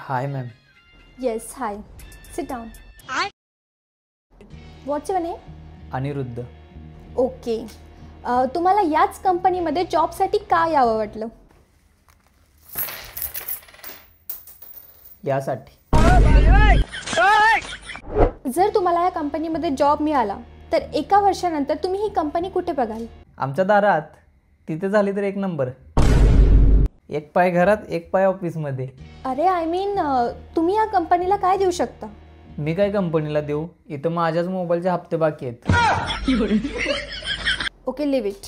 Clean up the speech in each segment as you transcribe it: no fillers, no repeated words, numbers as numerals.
Hi, ma'am. Yes, hi. Sit down. What's your name? Aniruddha. Okay. तुम्हाला याच कंपनीमध्ये जॉबसाठी का यावं वाटलं? यासाठी. जर तुम्हाला या कंपनीमध्ये जॉब मिळाला तर एका वर्षानंतर तुम्ही ही कंपनी कुठे बघाल? आमच्या दारात. तिथे झाली तर एक नंबर. एक पाय घरात, एक पाय ऑफिसमध्ये. अरे आय मीन तुम्ही या कंपनीला काय देऊ शकता? मी काय कंपनीला देऊ? इथं माझ्याच मोबाईलचे हप्ते बाकी आहेत. Okay, leave it.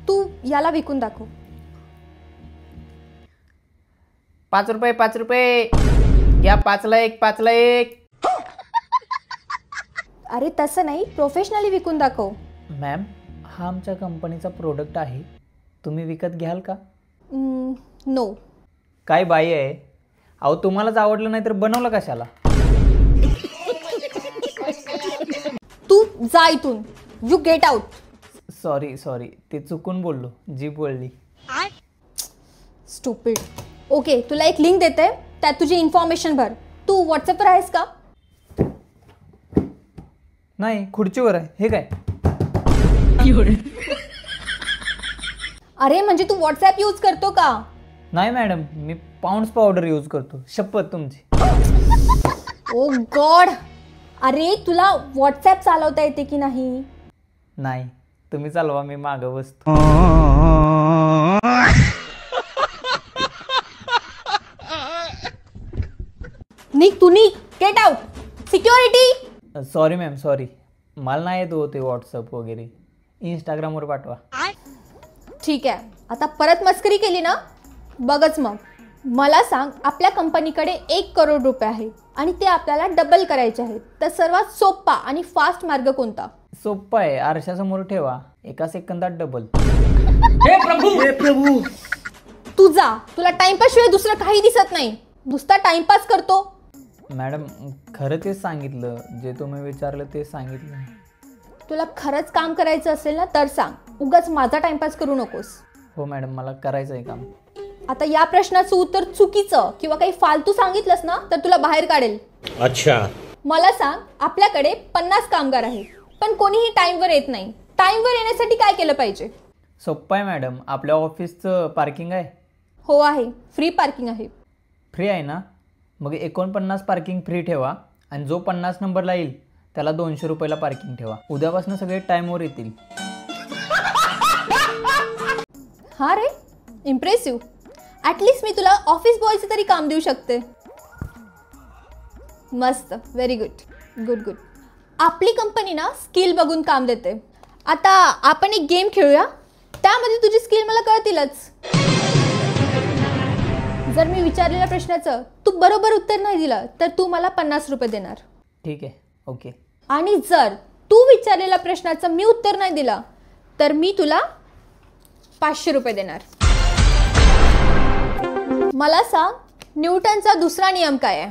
तू याला विकून दाखव. 5 रुपये, 5 रुपये. या 5ला 1, 5ला 1. अरे तसं नाही, प्रोफेशनली विकून दाखव. मॅम, हा आमच्या कंपनीचा प्रोडक्ट आहे. तुम्ही विकत घ्याल का? नो. काय बाई आहे? अहो, तुम्हालाच आवडलं नाही तर बनवलं कशाला? तू जा इथून. You get out. सॉरी, ते चुकून बोललो, जीभ वळली. स्टुपिड. ओके, तुला एक लिंक देते, त्यात तुझी इन्फॉर्मेशन भर. तू व्हॉट्सअपवर आहेस का? नाही, खुर्चीवर आहे. हे काय? अरे म्हणजे तू व्हॉट्सॲप यूज करतो का? नाही मॅडम, मी पाऊंड्स पावडर यूज करतो. शपथ तुमची. ओ गॉड. अरे तुला व्हॉट्सॲप चालवता येते की नाही? नाही, तुम्ही चालवा, मी मागं बसतो. निघ तू, निघ. Get out. Security. Sorry ma'am, sorry. मला नाही येत होते व्हॉट्सअप वगैरे. इंस्टाग्रामवर पाठवा. ठीक आहे, आता परत मस्करी केली ना, बघच मग. मला सांग, आपल्या कंपनीकडे 1 करोड रुपये आहे आणि ते आपल्याला डबल करायचे आहेत, तर सर्वात सोपा आणि फास्ट मार्ग कोणता? सोप्पा आहे. आरशासमोर ठेवा, एका सेकंदात डबल. हे प्रभू. तू जा. तुला टाइमपास शिवाय दुसरं काही दिसत नाही. नुसता टाइमपास करतो. मॅडम, खरं तेच सांगितलं. जे तुम्ही विचारलं ते सांगितलं. तुला खरंच काम करायचं असेल ना तर सांग. उगाच माझा टाइमपास करू नकोस. हो मॅडम, मला करायचं आहे काम. आता या प्रश्नाचं उत्तर चुकीचं किंवा काही फालतू सांगितलंस ना तर तुला बाहेर काढेल. अच्छा. मला सांग, आपल्याकडे 50 कामगार आहेत, पण कोणीही टाइमवर येत नाही. टाइमवर येण्यासाठी काय केलं पाहिजे? सोप्पा आहे मॅडम. आपल्या ऑफिसचं पार्किंग आहे? हो आहे. फ्री पार्किंग आहे. फ्री आहे ना? मग 49 पार्किंग फ्री ठेवा आणि जो 50 नंबरला येईल त्याला 200 रुपयाला पार्किंग ठेवा. उद्यापासून सगळे टाईमवर येतील. हा रे, इम्प्रेसिव्ह. ॲटलिस्ट मी तुला ऑफिस बॉयचं तरी काम देऊ शकते. मस्त. Very good. आपली कंपनी ना स्किल बघून काम देते. आता आपण एक गेम खेळूया, त्यामध्ये तुझी स्किल मला कळतीलच. जर मी विचारलेल्या प्रश्नाचं तू बरोबर उत्तर नाही दिलं तर तू मला 50 रुपये देणार. ठीक आहे. ओके. आणि जर तू विचारलेल्या प्रश्नाचं मी उत्तर नाही दिलं तर मी तुला 500 रुपये देणार. मला सांग, न्यूटनचा दुसरा नियम काय आहे?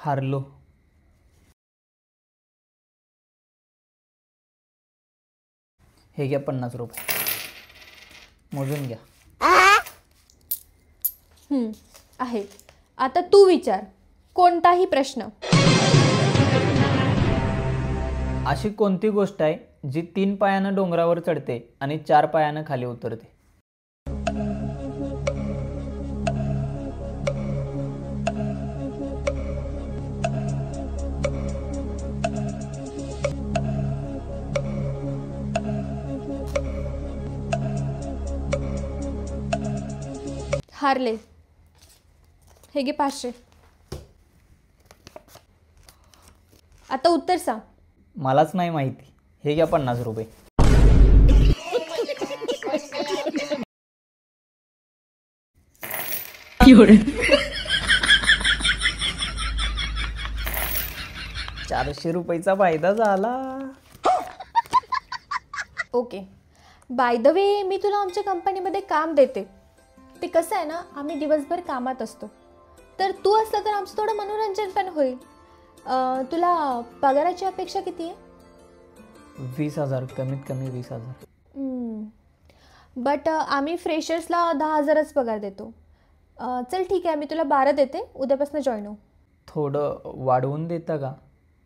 हारलो. हे घ्या 50 रुपये. मोजून घ्या. आहे. आता तू विचार कोणताही प्रश्न. अशी कोणती गोष्ट आहे जी 3 पायानं डोंगरावर चढते आणि 4 पायानं खाली उतरते? हारले. हे घे 500. आता उत्तर सांग. मलाच नाही माहिती. हे घ्या 50 रुपये. ₹400 फायदा झाला. ओके. बाय द वे, मी तुला आमच्या कंपनीमध्ये काम देते. ते कसं आहे ना, आम्ही दिवसभर कामात असतो, तर तू असलं तर आमचं थोडं मनोरंजन पण होईल. तुला पगाराची अपेक्षा किती आहे? 20,000, कमीत कमी 20,000. बट आम्ही फ्रेशर्सला 10,000च पगार देतो. चल ठीक आहे, मी तुला 12 देते, उद्यापासून जॉईन हो. थोडं वाढवून देता का?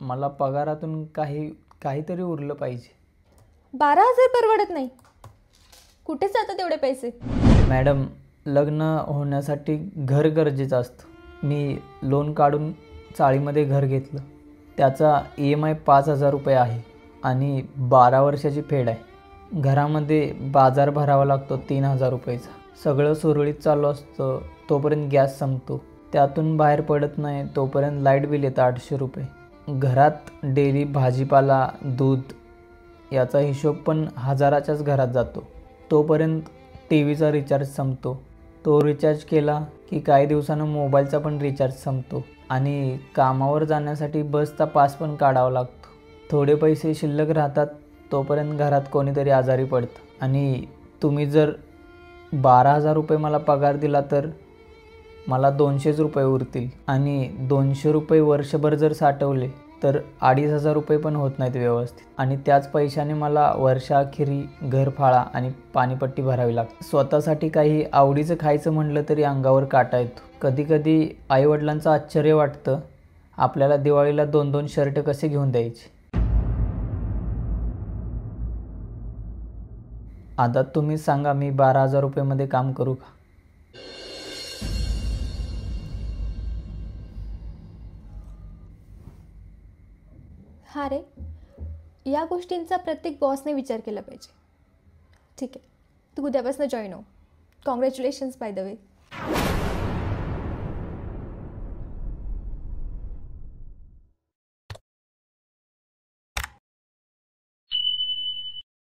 मला पगारातून काहीतरी उरलं पाहिजे. 12,000 परवडत नाही. कुठे जातात तेवढे पैसे? मॅडम, लग्न होण्यासाठी घर गरजेचं असतं. मी लोन काढून चाळीमध्ये घर घेतलं. त्याचा EMI 5,000 रुपये आहे आणि 12 वर्षाची फेड आहे. घरामध्ये बाजार भरावा लागतो 3,000 रुपयेचा. सगळं सुरळीत चालू असतं तोपर्यंत गॅस संपतो. त्यातून बाहेर पडत नाही तोपर्यंत लाईट बिल येतं 800 रुपये. घरात डेली भाजीपाला, दूध याचा हिशोब पण हजाराच्याच घरात जातो. तोपर्यंत TV चा रिचार्ज संपतो. तो रिचार्ज केला की काही दिवसानं मोबाईलचा पण रिचार्ज संपतो आणि कामावर जाण्यासाठी बसचा पास पण काढावा लागतो. थोडे पैसे शिल्लक राहतात तोपर्यंत घरात कोणीतरी आजारी पडतं आणि तुम्ही जर 12,000 रुपये मला पगार दिला तर मला 200 रुपये उरतील आणि 200 रुपये वर्षभर जर साठवले तर 2,500 रुपये पण होत नाहीत व्यवस्थित. आणि त्याच पैशाने मला वर्षाअखेरी घरफाळा आणि पाणीपट्टी भरावी लागते. स्वतःसाठी काही आवडीचं खायचं म्हटलं तरी अंगावर काटा येतो. कधीकधी आईवडिलांचं आश्चर्य वाटतं, आपल्याला दिवाळीला 2-2 शर्ट कसे घेऊन द्यायचे. आता तुम्ही सांगा, मी 12,000 रुपयेमध्ये काम करू का? हा रे, या गोष्टींचा प्रत्येक बॉसने विचार केला पाहिजे. ठीक आहे, तू उद्यापासून जॉईन हो. Congratulations by the way.